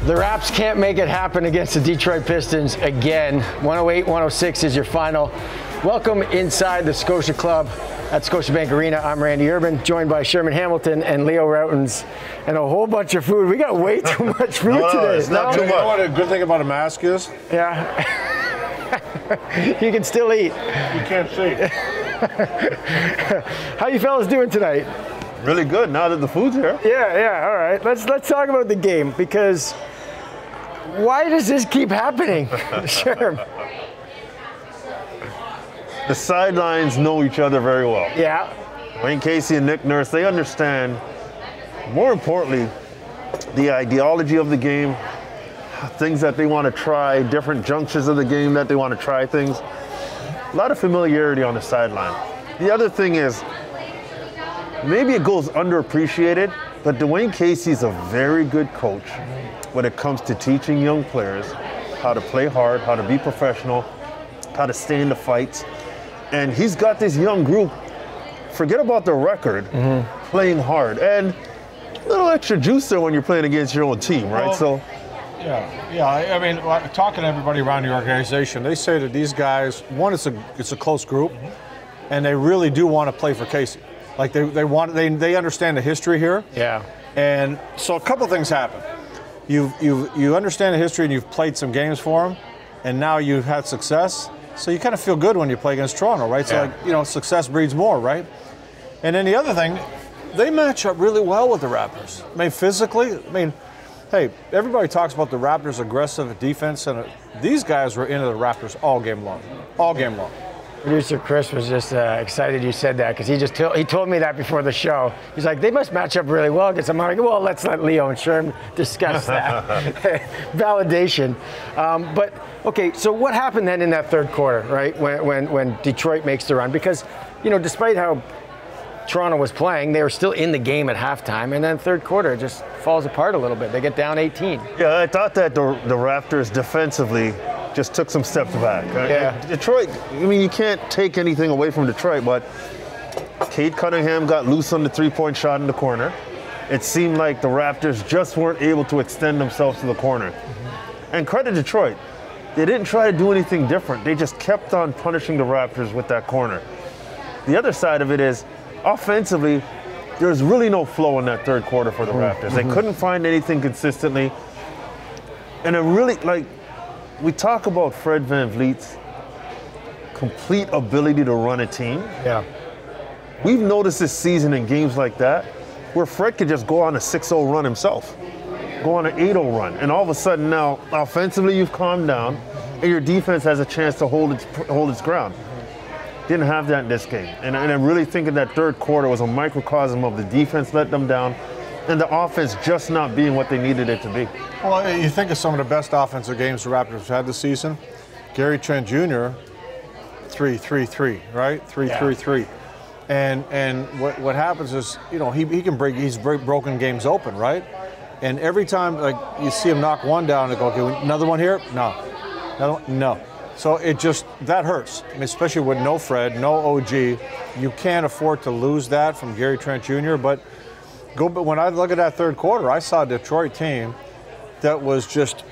The Raps can't make it happen against the Detroit Pistons again. 108-106 is your final. Welcome inside the Scotia Club at Scotiabank Arena. I'm Randy Urban, joined by Sherman Hamilton and Leo Rautins, and a whole bunch of food. We got way too much food today. It's not too much. You know what a good thing about a mask is? Yeah. You can still eat. You can't see. How you fellas doing tonight? Really good now that the food's here. Yeah, all right. Let's talk about the game, because why does this keep happening? Sure. The sidelines know each other very well. Yeah. Wayne Casey and Nick Nurse, they understand, more importantly, the ideology of the game, things that they want to try, different junctures of the game that they want to try things. A lot of familiarity on the sideline. The other thing is, maybe it goes underappreciated, but Dwayne Casey's a very good coach when it comes to teaching young players how to play hard, how to be professional, how to stay in the fights. And he's got this young group, forget about the record, playing hard. And a little extra juice there when you're playing against your own team, right? Well, Yeah. I mean, talking to everybody around the organization, they say that these guys, one, it's a close group, and they really do want to play for Casey. Like they understand the history here. Yeah. And so a couple things happen. You understand the history and you've played some games for him, and now you've had success. So you kind of feel good when you play against Toronto, right? So success breeds more, right? And then the other thing, they match up really well with the Raptors. I mean, physically, hey, everybody talks about the Raptors' aggressive defense, and these guys were into the Raptors all game long. Producer Chris was just excited you said that, because he told me that before the show. He's like, they must match up really well against them. I'm like, well, let's let Leo and Sherm discuss that. Validation. But, okay, so what happened then in that third quarter, right, when Detroit makes the run? Because, despite how Toronto was playing, they were still in the game at halftime, and then third quarter it just falls apart a little bit. They get down 18. Yeah, I thought that the Raptors defensively just took some steps back. Yeah. Detroit, you can't take anything away from Detroit, but Cade Cunningham got loose on the three-point shot in the corner. It seemed like the Raptors just weren't able to extend themselves to the corner. And credit Detroit, they didn't try to do anything different. They just kept on punishing the Raptors with that corner. The other side of it is, offensively, there's really no flow in that third quarter for the Raptors. They couldn't find anything consistently. And it really, we talk about Fred VanVleet's complete ability to run a team. Yeah. We've noticed this season in games like that where Fred could just go on a 6-0 run himself, go on an 8-0 run, and all of a sudden now, offensively, you've calmed down, and your defense has a chance to hold its ground. Didn't have that in this game. And I'm really thinking that third quarter was a microcosm of the defense let them down and the offense just not being what they needed it to be. Well, you think of some of the best offensive games the Raptors have had this season. Gary Trent Jr., 3-3-3, right? 3-3-3. And what happens is, he can he's broken games open, right? And every time, you see him knock one down and go, okay, another one here? No. Another one? No. So that hurts. Especially with no Fred, no OG. You can't afford to lose that from Gary Trent Jr., but when I look at that third quarter, I saw a Detroit team that was just,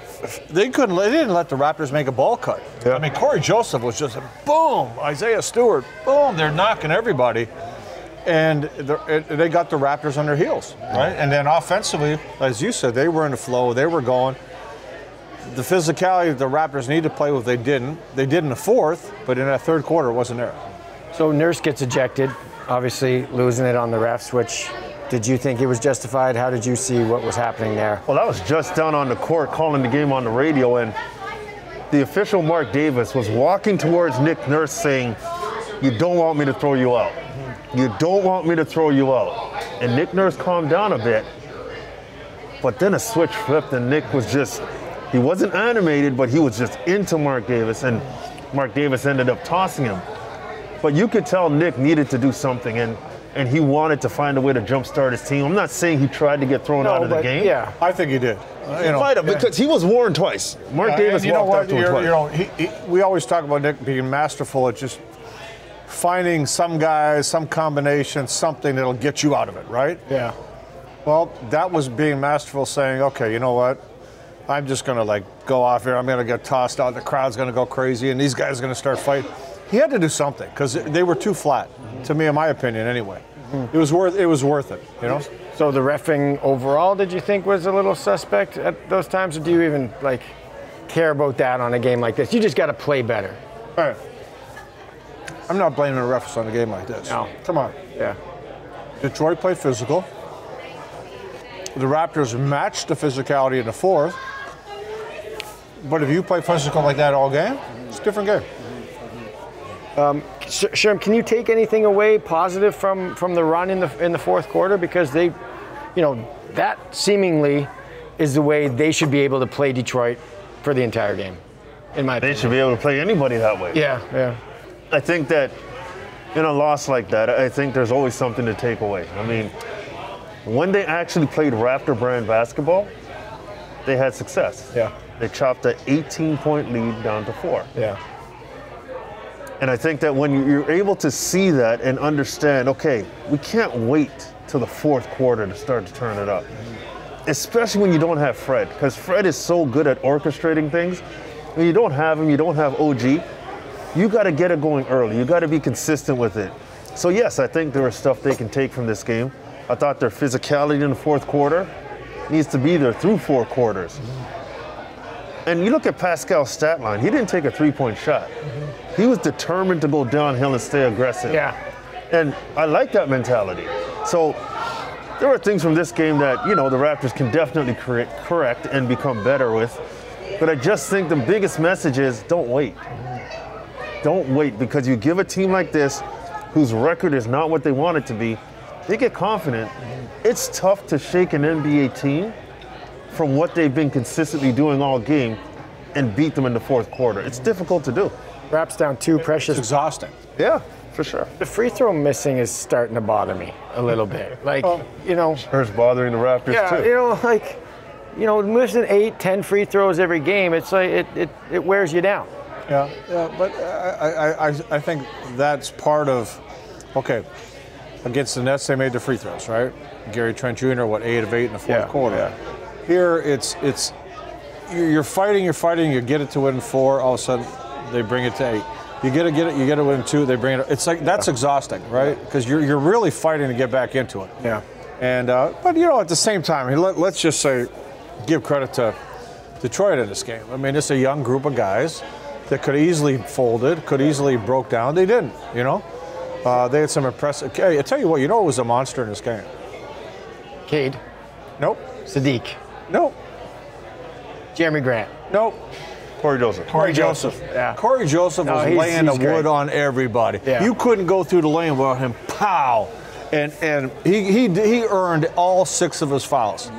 they didn't let the Raptors make a ball cut. Yeah. Corey Joseph was just boom, Isaiah Stewart, boom, they're knocking everybody. And they got the Raptors on their heels, right? And then offensively, as you said, they were in the flow, they were going. The physicality the Raptors need to play with, they didn't. They did in the fourth, but in that third quarter, it wasn't there. So Nurse gets ejected, obviously losing it on the refs, which, did you think it was justified? How did you see what was happening there? Well, I was just down on the court calling the game on the radio, and the official Mark Davis was walking towards Nick Nurse saying, "You don't want me to throw you out. You don't want me to throw you out." And Nick Nurse calmed down a bit, but then a switch flipped and Nick was just, he wasn't animated, but he was just into Mark Davis, and Mark Davis ended up tossing him. But you could tell Nick needed to do something, and he wanted to find a way to jumpstart his team. I'm not saying he tried to get thrown out of the game. Yeah, I think he did. He might have, because he was warned twice. Mark Davis walked up to him twice. We always talk about Nick being masterful at just finding some guys, some combination, something that'll get you out of it, right? Yeah. Well, that was being masterful, saying, okay, you know what? I'm just going to like go off here. I'm going to get tossed out. The crowd's going to go crazy, and these guys are going to start fighting. He had to do something because they were too flat, to me, in my opinion, anyway. It was worth it, you know. So the reffing overall, did you think was a little suspect at those times, or do you even like care about that on a game like this? You just got to play better. All right. I'm not blaming the refs on a game like this. No. Come on. Yeah. Detroit played physical. The Raptors matched the physicality in the fourth. But if you play physical like that all game, it's a different game. Sherm, can you take anything away positive from the run in the fourth quarter? Because they, that seemingly is the way they should be able to play Detroit for the entire game, in my opinion. They should be able to play anybody that way. Yeah. I think that in a loss like that, I think there's always something to take away. I mean, when they actually played Raptor brand basketball, they had success. Yeah. They chopped an 18-point lead down to 4. Yeah. And I think that when you're able to see that and understand, okay, we can't wait till the fourth quarter to start to turn it up. Especially when you don't have Fred, because Fred is so good at orchestrating things. When you don't have him, you don't have OG, you got to get it going early. You got to be consistent with it. So yes, I think there is stuff they can take from this game. I thought their physicality in the fourth quarter needs to be there through 4 quarters. And you look at Pascal's stat line, he didn't take a 3-point shot. He was determined to go downhill and stay aggressive. Yeah. And I like that mentality. So there are things from this game that, the Raptors can definitely correct and become better with. But I just think the biggest message is don't wait. Don't wait, because you give a team like this, whose record is not what they want it to be, they get confident. It's tough to shake an NBA team from what they've been consistently doing all game and beat them in the fourth quarter. It's difficult to do. Raps down 2 precious. It's exhausting. Yeah, for sure. The free throw missing is starting to bother me a little bit. Like, It's bothering the Raptors too. missing 8, 10 free throws every game, it's like it wears you down. Yeah, but I think that's part of, okay, against the Nets they made the free throws, right? Gary Trent Jr., 8 of 8 in the fourth quarter. Yeah. Here it's you're fighting, you get it to win 4, all of a sudden they bring it to 8. You get it win 2, they bring it. It's like that's exhausting, right? Because you're really fighting to get back into it. Yeah. And but at the same time, let's just say, give credit to Detroit in this game. I mean, it's a young group of guys that could easily folded, could easily broke down. They didn't, They had some impressive. Okay, I tell you what, who was a monster in this game? Cade. Nope. Sadiq. Nope. Jeremy Grant. Nope. Corey Joseph. Corey Joseph. Yeah. Corey Joseph was laying the wood on everybody. Yeah. You couldn't go through the lane without him. Pow! And he earned all 6 of his fouls,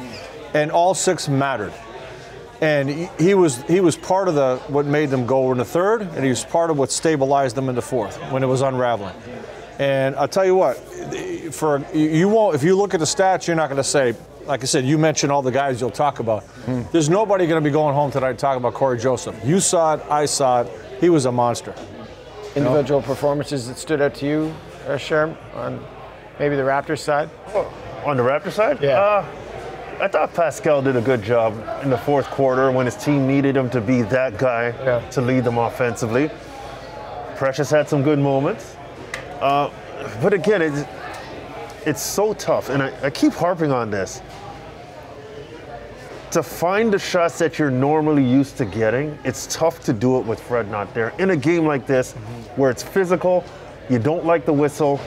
and all 6 mattered. And he was part of what made them go in the third, and he was part of what stabilized them in the fourth when it was unraveling. And I'll tell you what, if you look at the stats, you're not going to say, like I said, you mentioned all the guys you'll talk about. There's nobody going to be going home tonight talking about Corey Joseph. You saw it, I saw it. He was a monster. Individual performances that stood out to you, Sherm, on maybe the Raptors side? On the Raptors side? Yeah. I thought Pascal did a good job in the fourth quarter when his team needed him to be that guy to lead them offensively. Precious had some good moments. But again, it's so tough, and I keep harping on this. To find the shots that you're normally used to getting, it's tough to do it with Fred not there. In a game like this, where it's physical, you don't like the whistle,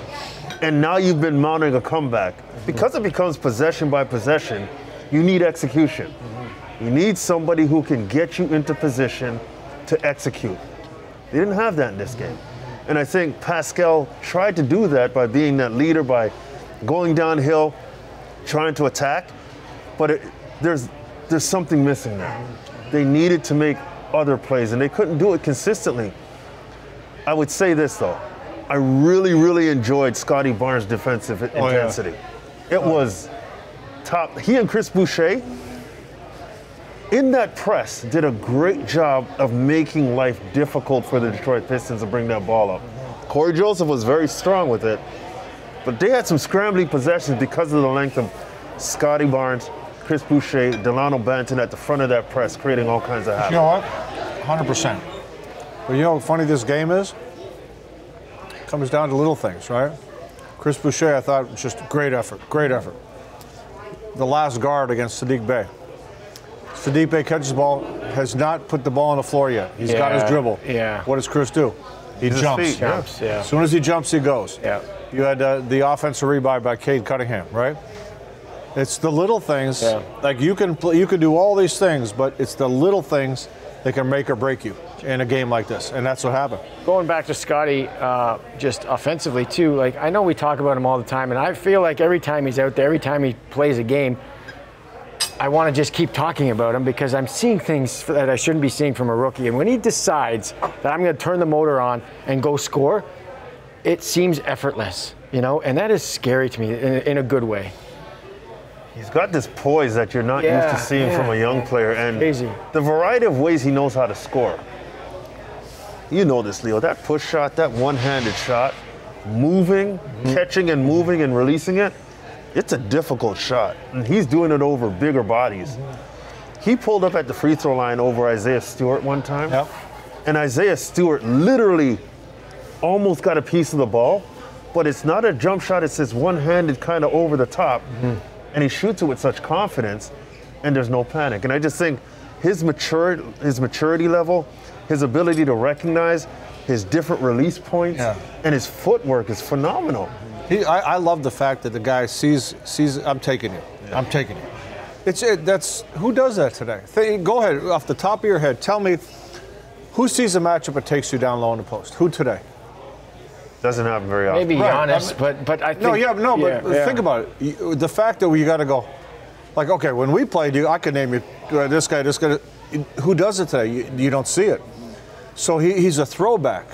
and now you've been mounting a comeback. Because it becomes possession by possession, you need execution. You need somebody who can get you into position to execute. They didn't have that in this game. And I think Pascal tried to do that by being that leader, by going downhill, trying to attack. But there's something missing there. They needed to make other plays, and they couldn't do it consistently. I would say this, though. I really, really enjoyed Scotty Barnes' defensive intensity. It was top. He and Chris Boucher, in that press, did a great job of making life difficult for the Detroit Pistons to bring that ball up. Corey Joseph was very strong with it, but they had some scrambling possessions because of the length of Scotty Barnes, Chris Boucher, Delano Banton at the front of that press, creating all kinds of havoc. You know what? 100%. But you know how funny this game is? It comes down to little things, right? Chris Boucher, I thought, was just great effort, great effort. The last guard against Sadiq Bey. Sadiq Bey catches the ball, has not put the ball on the floor yet. He's got his dribble. Yeah. What does Chris do? He jumps. Yeah. As soon as he jumps, he goes. Yeah. You had the offensive rebound by Cade Cunningham, right? It's the little things. Yeah. Like you can do all these things, but it's the little things that can make or break you in a game like this, and that's what happened. Going back to Scotty, just offensively too. Like I know we talk about him all the time, and I feel like every time he's out there, every time he plays a game, I want to just keep talking about him because I'm seeing things that I shouldn't be seeing from a rookie. And when he decides that I'm going to turn the motor on and go score, it seems effortless, you know, and that is scary to me in a good way. He's got this poise that you're not used to seeing from a young player, and crazy. The variety of ways he knows how to score. You know this, Leo. That push shot, that one-handed shot, moving, catching and moving and releasing it, it's a difficult shot. And he's doing it over bigger bodies. He pulled up at the free throw line over Isaiah Stewart one time. Yep. And Isaiah Stewart literally almost got a piece of the ball, but it's not a jump shot. It's this one-handed kind of over the top. And he shoots it with such confidence, and there's no panic. And I just think his maturity level, his ability to recognize his different release points, and his footwork is phenomenal. I love the fact that the guy sees I'm taking you. I'm taking you. That's who does that today? Go ahead, off the top of your head, tell me who sees a matchup and takes you down low in the post? Who today? Doesn't happen very often. Maybe Giannis, but I think... Think about it. The fact that you got to go, like, okay, when we played, I could name you this guy. Who does it today? You don't see it. So he's a throwback.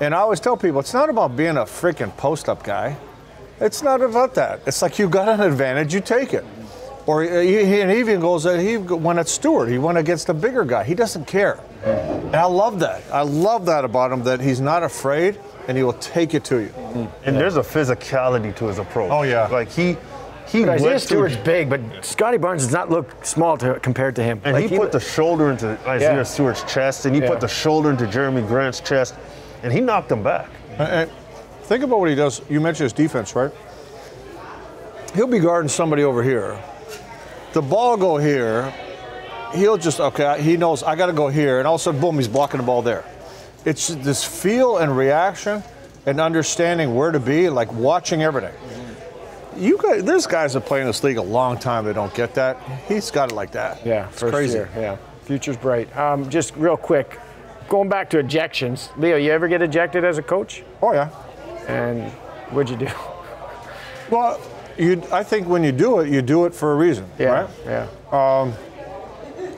And I always tell people, it's not about being a freaking post-up guy. It's not about that. It's like you got an advantage, you take it. Or he even goes, he went at Stewart. He went against a bigger guy. He doesn't care. And I love that. I love that about him, that he's not afraid, and he will take it to you. And there's a physicality to his approach. Oh, yeah. Like he Isaiah Stewart's big, but Scotty Barnes does not look small compared to him. And like he put the shoulder into Isaiah Stewart's chest, and he put the shoulder into Jeremy Grant's chest, and he knocked him back. And think about what he does. You mentioned his defense, right? He'll be guarding somebody over here. The ball go here. He'll just, he knows I got to go here, and all of a sudden, boom, he's blocking the ball there. It's this feel and reaction and understanding where to be, like watching everything. There's guys that play in this league a long time that don't get that. He's got it like that. Yeah, it's crazy. Sure. Yeah, future's bright. Just real quick, going back to ejections. Leo, you ever get ejected as a coach? Oh yeah. And what'd you do? Well, I think when you do it for a reason, right? Yeah.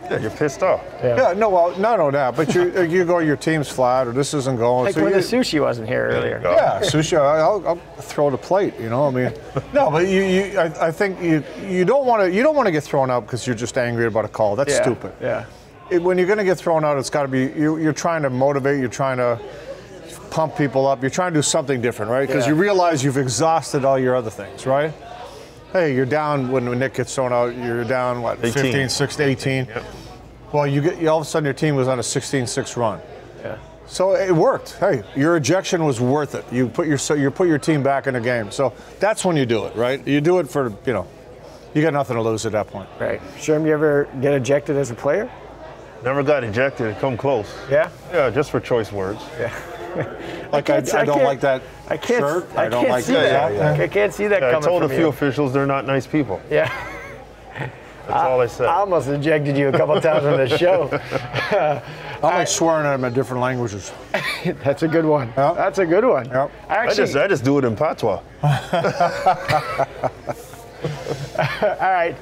Yeah, you're pissed off. Yeah, no, well, not on that, but you go, your team's flat, or this isn't going. Like so when the sushi wasn't here earlier. Yeah, sushi, I'll throw the plate, you know. I mean, no, but I think you don't want to get thrown out because you're just angry about a call. That's stupid. Yeah. When you're going to get thrown out, it's got to be you're trying to motivate, you're trying to pump people up, you're trying to do something different, right? Because you realize you've exhausted all your other things, right? Hey, you're down when Nick gets thrown out. You're down, 15, 16, 18. Yep. Well, all of a sudden your team was on a 16-6 run. Yeah. So it worked. Hey, your ejection was worth it. You put your team back in the game. So that's when you do it, right? You do it for, you got nothing to lose at that point. Right. Sherm, you ever get ejected as a player? Never got ejected. Come close. Yeah. Yeah, just for choice words. Yeah. I don't like that shirt. I don't like that. Yeah. I can't see that coming from you. I told a few officials they're not nice people. Yeah. That's all I said. I almost ejected you a couple times on the show. I like swearing at them in different languages. That's a good one. Yep. That's a good one. Yep. I just do it in patois. All right.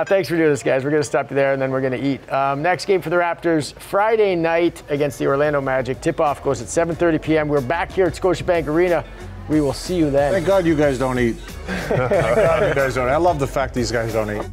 Thanks for doing this, guys. We're going to stop you there, and then we're going to eat. Next game for the Raptors, Friday night against the Orlando Magic. Tip-off goes at 7:30 p.m. We're back here at Scotiabank Arena. We will see you then. Thank God you guys don't eat. Thank God you guys don't. I love the fact these guys don't eat.